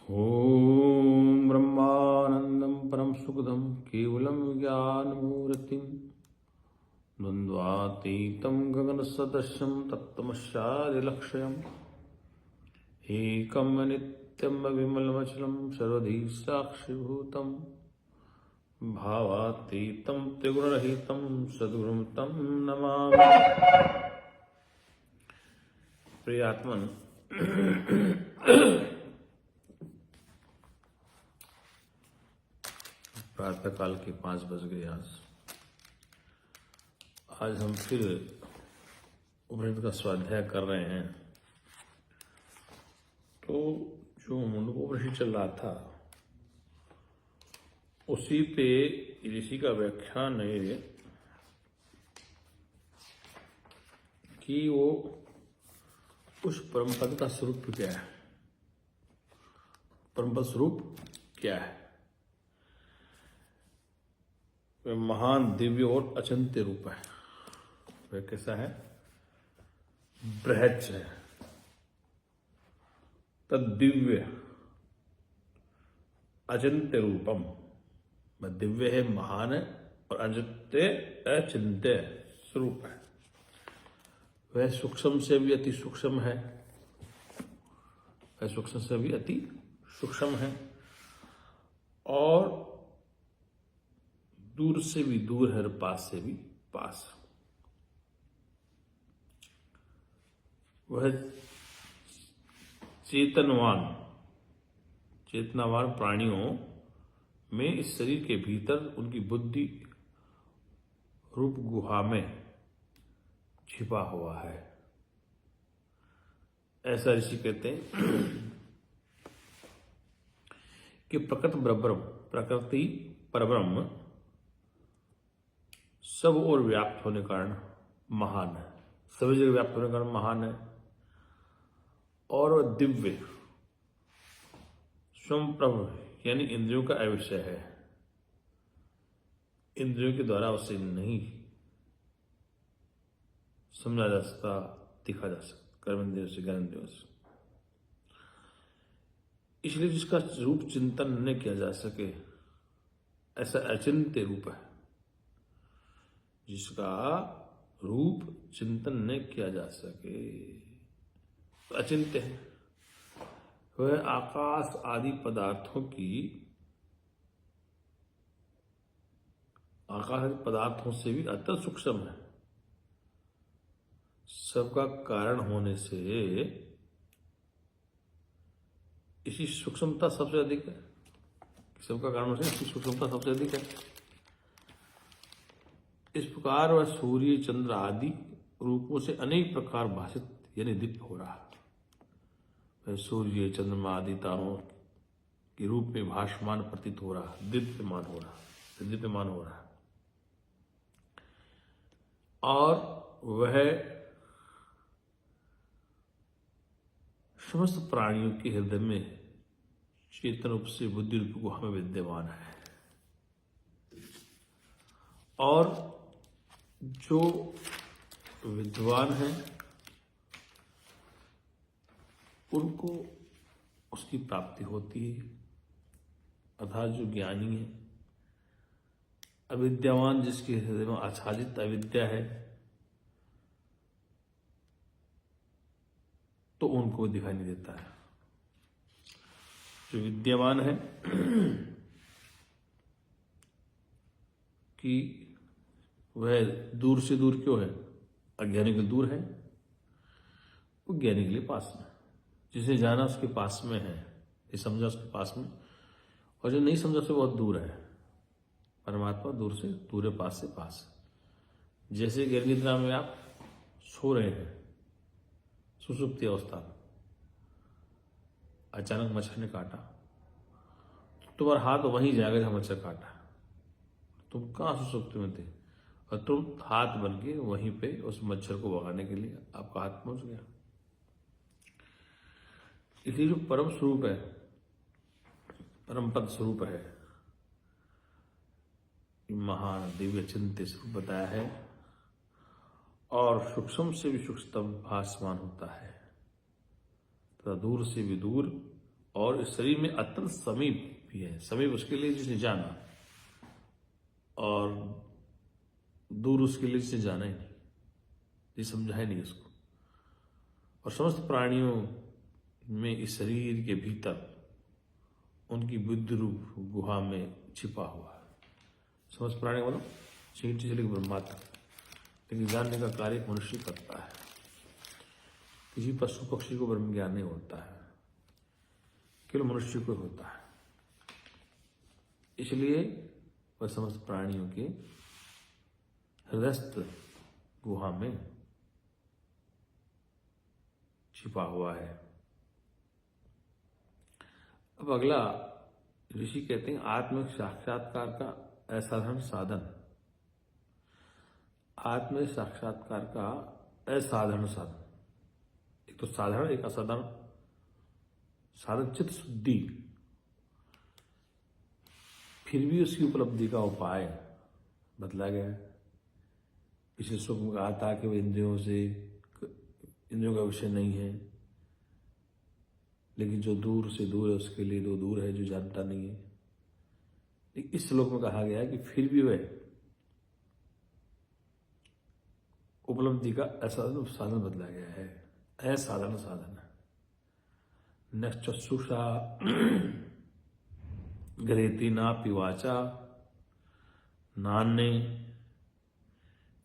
ॐ ब्रह्मानन्दं परं सुखदं केवलं ज्ञानमूर्तिं द्वन्द्वातीतं गगनसदृशं तत्त्वमस्यादिलक्ष्यम् एकं नित्यं विमलमचलं सर्वधी साक्षिभूतं भावातीतं त्रिगुणरहितं सद्गुरुं तं नमामि। प्रियात्मन, प्रातः काल के 5 बज गए। आज हम फिर उपनिषद का स्वाध्याय कर रहे हैं। तो जो मुंडकोपनिषद चल रहा था उसी पे ऋषि का व्याख्यान है कि वो उस परम पद का स्वरूप क्या है, परम पद स्वरूप क्या है। वह महान, दिव्य और अचिंत्य रूप है। वह कैसा है? बृहच्च है, तद दिव्य अचिंत्य रूपम। वह दिव्य है, महान है और अचिंत्य स्वरूप है। वह सूक्ष्म से भी अति सूक्ष्म है, वह सूक्ष्म से भी अति सूक्ष्म है और दूर से भी दूर है और पास से भी पास। वह चेतनावान प्राणियों में इस शरीर के भीतर उनकी बुद्धि रूप गुहा में छिपा हुआ है, ऐसा ऋषि कहते हैं कि प्रकृति परब्रह्म सब ओर व्याप्त होने के कारण महान है, सभी जगह व्याप्त होने के कारण महान है। और वह दिव्य स्वयं प्रभु यानी इंद्रियों का अविषय है। इंद्रियों के द्वारा उसे नहीं समझा जा सकता, दिखा जा सकता, कर्मेंद्रियों से, ज्ञानेंद्रियों से। इसलिए जिसका रूप चिंतन न किया जा सके, ऐसा अचिंत्य रूप है। जिसका रूप चिंतन न किया जा सके तो अचिंत्य है। वह आकाश आदि पदार्थों से भी अत्यंत सूक्ष्म है। सबका कारण होने से इसी सूक्ष्मता सबसे अधिक है। सबका कारण होने से इसकी सूक्ष्मता सबसे अधिक है। इस प्रकार वह सूर्य, चंद्र आदि रूपों से अनेक प्रकार भाषित यानी दीप्त हो रहा है। वह सूर्य, चंद्रमा आदि तारों के रूप में भाषमान प्रतीत हो रहा, दीप्यमान हो रहा है। और वह समस्त प्राणियों के हृदय में चेतन रूप से बुद्धि रूप गुहा में विद्यमान है। और जो विद्वान है उनको उसकी प्राप्ति होती है, अर्थात जो ज्ञानी है। अविद्यावान, जिसके हृदय में आच्छादित अविद्या है, तो उनको दिखाई नहीं देता है। जो विद्यावान है कि वह दूर से दूर क्यों है? अज्ञानी के दूर है, वो ज्ञानी के लिए पास में। जिसे जाना उसके पास में है, ये समझा उसके पास में, और जो नहीं समझा उससे बहुत दूर है। परमात्मा दूर से दूर है, पास से पास। जैसे गहरी निद्रा में आप सो रहे हैं, सुषुप्ति अवस्था में, अचानक मच्छर ने काटा, तो तुम्हारा हाथ वहीं जाएगा जहां मच्छर काटा। तुम कहाँ सुषुप्ति में थे और तुम हाथ बन के वहीं पे उस मच्छर को भगाने के लिए आपका हाथ पहुंच गया। इसलिए जो परम स्वरूप है, परम पद स्वरूप है, महान दिव्य चिंत्य स्वरूप बताया है। और सूक्ष्म से भी सूक्ष्मतम भासमान होता है तथा दूर से भी दूर और इस शरीर में अत्यंत समीप भी है। समीप उसके लिए जिसने जाना, और दूर उसके लिए जिसने जाना ही नहीं, ये समझा ही नहीं उसको। और समस्त प्राणियों में इस शरीर के भीतर उनकी बुद्धि रूप गुहा में छिपा हुआ है। समस्त प्राणी मतलब चींटी से लेकर ब्रह्मा तक, लेकिन जानने का कार्य मनुष्य करता है। किसी पशु पक्षी को ब्रह्म ज्ञान नहीं होता है, केवल मनुष्य को होता है। इसलिए वह समस्त प्राणियों के हृदयस्थ गुहा में छिपा हुआ है। अब अगला ऋषि कहते हैं आत्मिक साक्षात्कार का असाधारण साधन। आत्मिक साक्षात्कार का असाधारण साधन, एक तो साधारण एक असाधारण साधन चित्त शुद्धि, फिर भी उसकी उपलब्धि का उपाय बतला गया है। पिछले श्लोक में कहा था कि वह इंद्रियों का विषय नहीं है, लेकिन जो दूर से दूर है उसके लिए तो दूर है जो जानता नहीं है। इस श्लोक में कहा गया है कि फिर भी वह उपलब्धि का असाधारण साधन बदला गया है, असाधारण साधन है। न चक्षुषा ग्रहेति ना पिवाचा नान्ने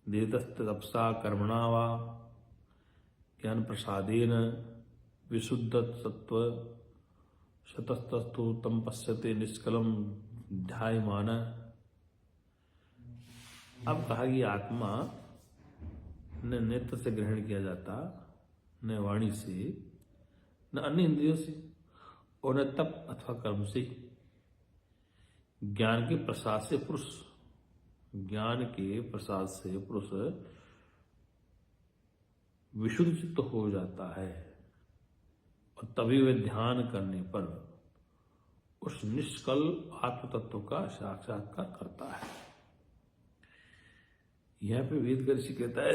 देतस्तपसा कर्मणा वा ज्ञान प्रसादेन विशुद्ध सत्व शतस्तस्तु तम पश्यते निष्कलम ध्यायमान। अब कहा कि आत्मा न नेत्र से ग्रहण किया जाता, न वाणी से, न अन्य इंद्रियों से, और न तप अथवा कर्म से। ज्ञान के प्रसाद से पुरुष विशुद्ध चित्त हो जाता है, और तभी वह ध्यान करने पर उस निष्कल आत्म तत्व का साक्षात्कार करता है। यहां पे वेद का ऋषि कहता है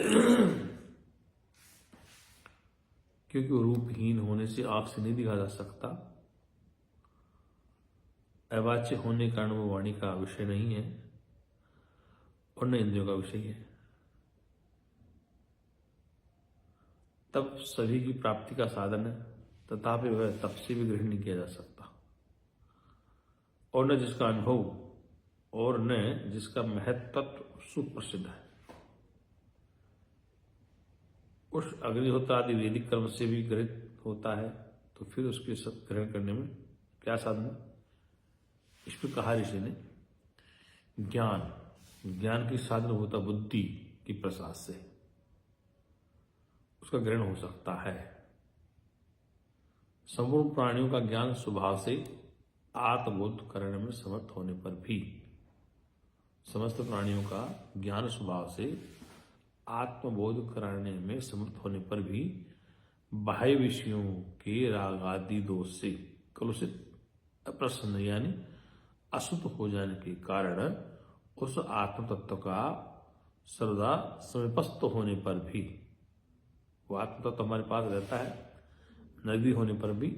क्योंकि वो रूपहीन होने से आंख से नहीं दिखा जा सकता, अवाच्य होने के कारण वो वाणी का विषय नहीं है और न इंद्रियों का विषय है। तब सभी की प्राप्ति का साधन है, तथापि वह तप से भी ग्रहण नहीं किया जा सकता, और न जिसका अनुभव और न जिसका महत्व सुप्रसिद्ध है। उस अग्निहोत्र आदि वैदिक कर्म से भी ग्रहित होता है, तो फिर उसके ग्रहण करने में क्या साधन है? इस पर कहा ऋषि ने ज्ञान की साधन होता बुद्धि की प्रसाद से उसका ग्रहण हो सकता है। संपूर्ण प्राणियों का ज्ञान स्वभाव से आत्मबोध करने में समर्थ होने पर भी, समस्त प्राणियों का ज्ञान स्वभाव से आत्मबोध कराने में समर्थ होने पर भी बाह्य विषयों के राग आदि दोष से कलुषित अप्रसन्न यानी अशुद्ध हो जाने के कारण उस आत्म तत्व का सर्वदा समीपस्थ होने पर भी, वो आत्म तत्व हमारे पास रहता है, नजदीक होने पर भी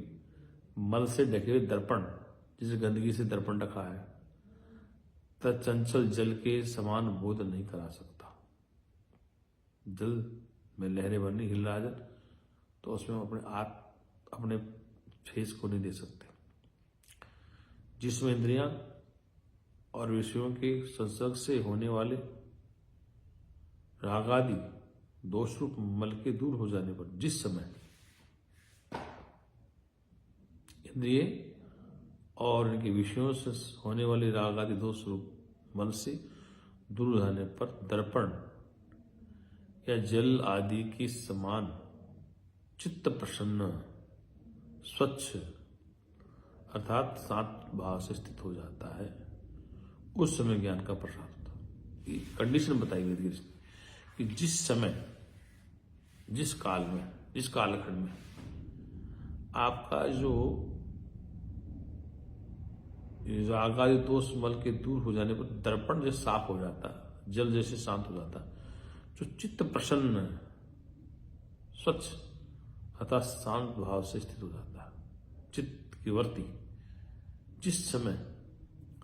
मल से ढके हुए दर्पण, जिस गंदगी से दर्पण रखा है, तत्चंचल जल के समान बोध नहीं करा सकता। जल में लहरें बननी, हिल रहा जल, तो उसमें हम अपने फेस को नहीं दे सकते। जिसमें इंद्रियां और विषयों के संसर्ग से होने वाले रागादि दोष रूप मल के दूर हो जाने पर, जिस समय इंद्रिय और इनके विषयों से होने वाले रागादि दोष रूप मल से दूर हो जाने पर दर्पण या जल आदि के समान चित्त प्रसन्न स्वच्छ अर्थात शांत भाव से स्थित हो जाता है, उस समय ज्ञान का प्रसाद होता है। कंडीशन बताई गई थी कि जिस समय, जिस काल में, जिस कालखंड में आपका जो रागादि दोष मल के दूर हो जाने पर दर्पण जैसे साफ हो जाता, जल जैसे शांत हो जाता, जो चित्त प्रसन्न स्वच्छ अर्थात शांत भाव से स्थित हो जाता है, चित्त की की वर्ती जिस समय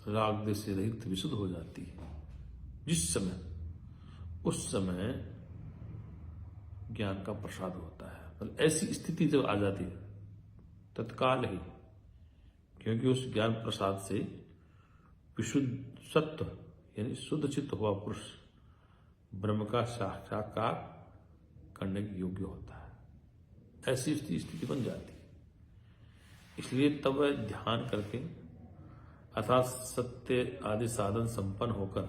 राग द्वेष से रहित विशुद्ध हो जाती है, जिस समय, उस समय ज्ञान का प्रसाद होता है। मतलब ऐसी स्थिति जब आ जाती है तत्काल ही, क्योंकि उस ज्ञान प्रसाद से विशुद्ध सत्व यानी शुद्ध चित्त हुआ पुरुष ब्रह्म का साक्षात्कार करने के योग्य होता है। ऐसी स्थिति बन जाती है। इसलिए तब वह ध्यान करके अर्थात सत्य आदि साधन संपन्न होकर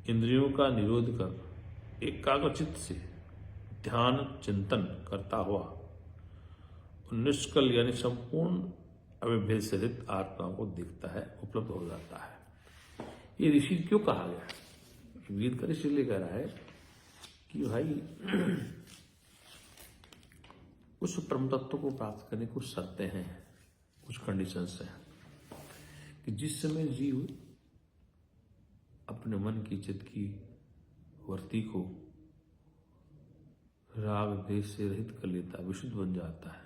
इंद्रियों का निरोध कर एकाग्रचित्त से ध्यान चिंतन करता हुआ निष्कल यानी संपूर्ण अविभेद से रहित आत्मा को दिखता है, उपलब्ध हो जाता है। ये ऋषि क्यों कहा गया? वेद का इसलिए कह रहा है कि भाई उस परम तत्व को प्राप्त करने कुछ शर्तें हैं, कुछ कंडीशंस हैं कि जिस समय जीव अपने मन की चित्त की वर्ती को राग द्वेष से रहित कर लेता है, विशुद्ध बन जाता है,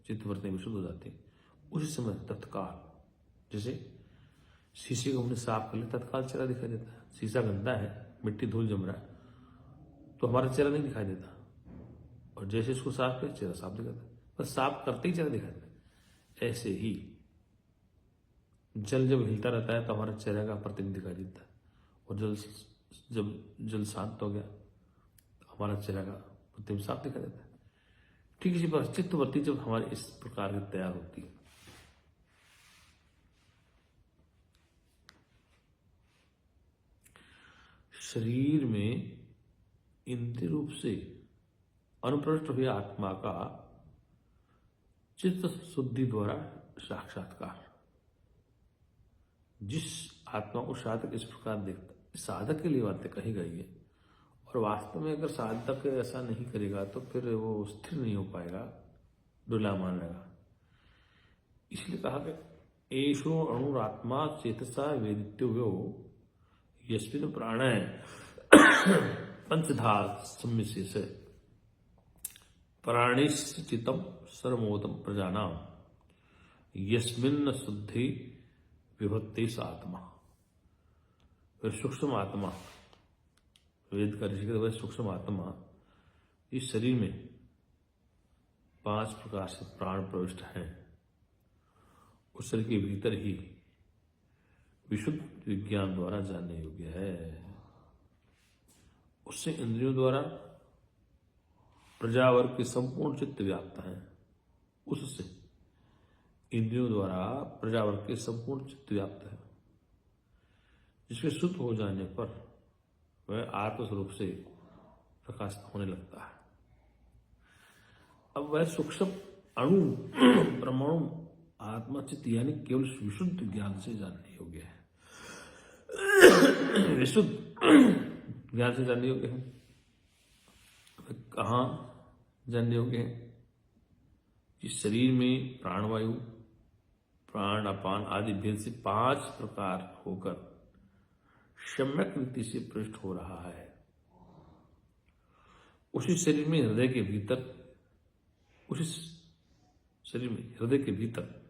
चित्त वर्ती विशुद्ध हो जाती है, उसी समय तत्काल, जैसे शीशे को हमने साफ कर लिया तत्काल चेहरा दिखाई देता है। शीशा गंदा है, मिट्टी धूल जम रहा है तो हमारा चेहरा नहीं दिखाई देता, और जैसे इसको साफ करें चेहरा साफ दिखाता है, बस साफ करते ही चेहरा दिखाई देता है। ऐसे ही जल जब हिलता रहता है तो हमारा चेहरे का प्रतिबिंब दिखाई देता है, और जब जल शांत हो गया तो हमारा चेहरा का प्रतिबिंब साफ दिखाई देता है। ठीक इसी पर चित्तवृत्ति जब हमारी इस प्रकार की तैयार होती है, शरीर में इंद्रिय रूप से अनुप्रविष्ट हुई आत्मा का चित्त शुद्धि द्वारा साक्षात्कार, जिस आत्मा को साधक इस प्रकार देखता, साधक के लिए बातें कही गई है, और वास्तव में अगर साधक ऐसा नहीं करेगा तो फिर वो स्थिर नहीं हो पाएगा, डुला मानेगा। इसलिए कहा कि एषो अणुरात्मा चेतसा वेदित्यो यस्मिन् प्राणे पंचधार सम्मिश्य प्राणिश्चितम सर्वोदम प्रजानाम यस्मिन् शुद्धि विभक्ति आत्मा। फिर सूक्ष्म आत्मा, वेद का ऋषि वह सूक्ष्म आत्मा इस शरीर में 5 प्रकार से प्राण प्रविष्ट हैं, उस शरीर के भीतर ही विशुद्ध विज्ञान द्वारा जानने योग्य है। उससे इंद्रियों द्वारा प्रजावर्ग के संपूर्ण चित्त व्याप्त है, उससे इंद्रियों द्वारा प्रजावर्ग के संपूर्ण चित्त व्याप्त है, जिसके शुद्ध हो जाने पर वह आत्मस्वरूप से प्रकाशित होने लगता है। अब वह सूक्ष्म अणु परमाणु आत्मा चित्त यानी केवल विशुद्ध ज्ञान से जानने योग्य है, विशुद्ध ज्ञान से जानने योग्य है। कहाँ जानने योग्य है? इस शरीर में प्राणवायु, प्राण अपान आदि भेद से 5 प्रकार होकर सम्यक रीति से प्रविष्ट हो रहा है। उसी शरीर में हृदय के भीतर, उसी शरीर में हृदय के भीतर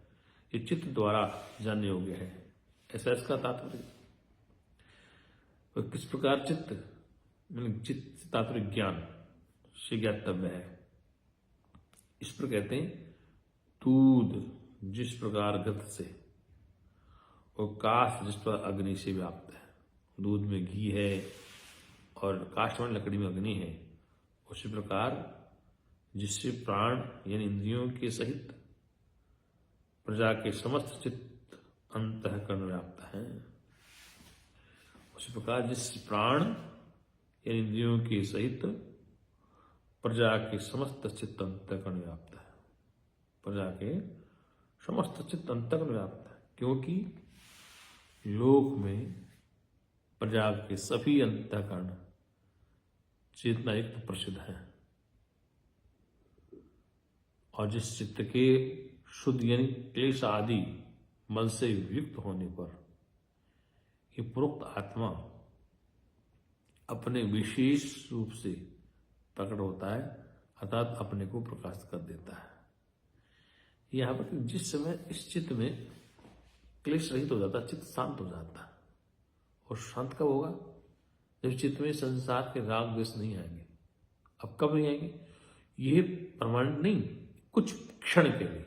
ये चित्त द्वारा जानने योग्य है, ऐसा इसका तात्पर्य। किस प्रकार चित्त, चित्त तात्पर्य ज्ञान से ज्ञातव्य है। इस पर कहते हैं दूध जिस प्रकार घृत से और काष्ठ जिस पर अग्नि से व्याप्त है, दूध में घी है और काष्ठमय लकड़ी में अग्नि है, उसी प्रकार जिससे प्राण यानी इंद्रियों के सहित प्रजा के समस्त चित्त अंतःकरण व्याप्त है, उसी प्रकार जिस प्राण यानी इंद्रियों के सहित प्रजा के समस्त चित्त अंतःकरण व्याप्त है, प्रजा के समस्त चित्त अंतःकरण व्याप्त है, क्योंकि लोक में प्रजा के सभी अंतःकरण चेतना युक्त प्रसिद्ध है, और जिस चित्त के शुद्ध यानी क्लेश आदि मल से युक्त होने पर ये प्रोक्त आत्मा अपने विशेष रूप से प्रकट होता है, अर्थात अपने को प्रकाशित कर देता है। यहाँ पर जिस समय इस चित्त में क्लेश रहित हो जाता, चित्त शांत हो जाता। और शांत कब होगा? जब चित्त में संसार के राग द्वेष नहीं आएंगे। अब कब नहीं आएंगे? ये परमानेंट नहीं, कुछ क्षण के लिए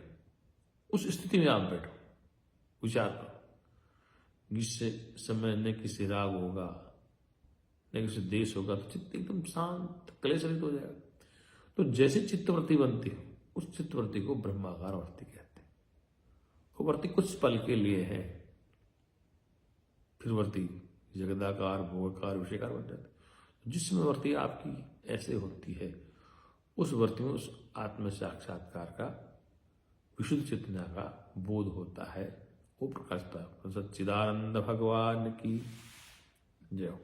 उस स्थिति में आप बैठो, विचार करो। जिससे समय न किसी राग होगा न किसी देश होगा, तो चित्त एकदम शांत क्लेश रहित हो जाएगा। तो जैसे चित्तवृत्ति बनती है, उस चित्तवृत्ति को ब्रह्माकार वृत्ति कहते हैं। वो वृत्ति कुछ पल के लिए है, फिर वृत्ति जगदाकार, भोगाकार, विषयकार बन जाती है। जिसमें वृत्ति आपकी ऐसे होती है, उस वृत्ति में उस आत्म साक्षात्कार का, विशुद्ध चेतना का बोध होता है, वो प्रकाशता है। सच्चिदानंद भगवान की जय हो।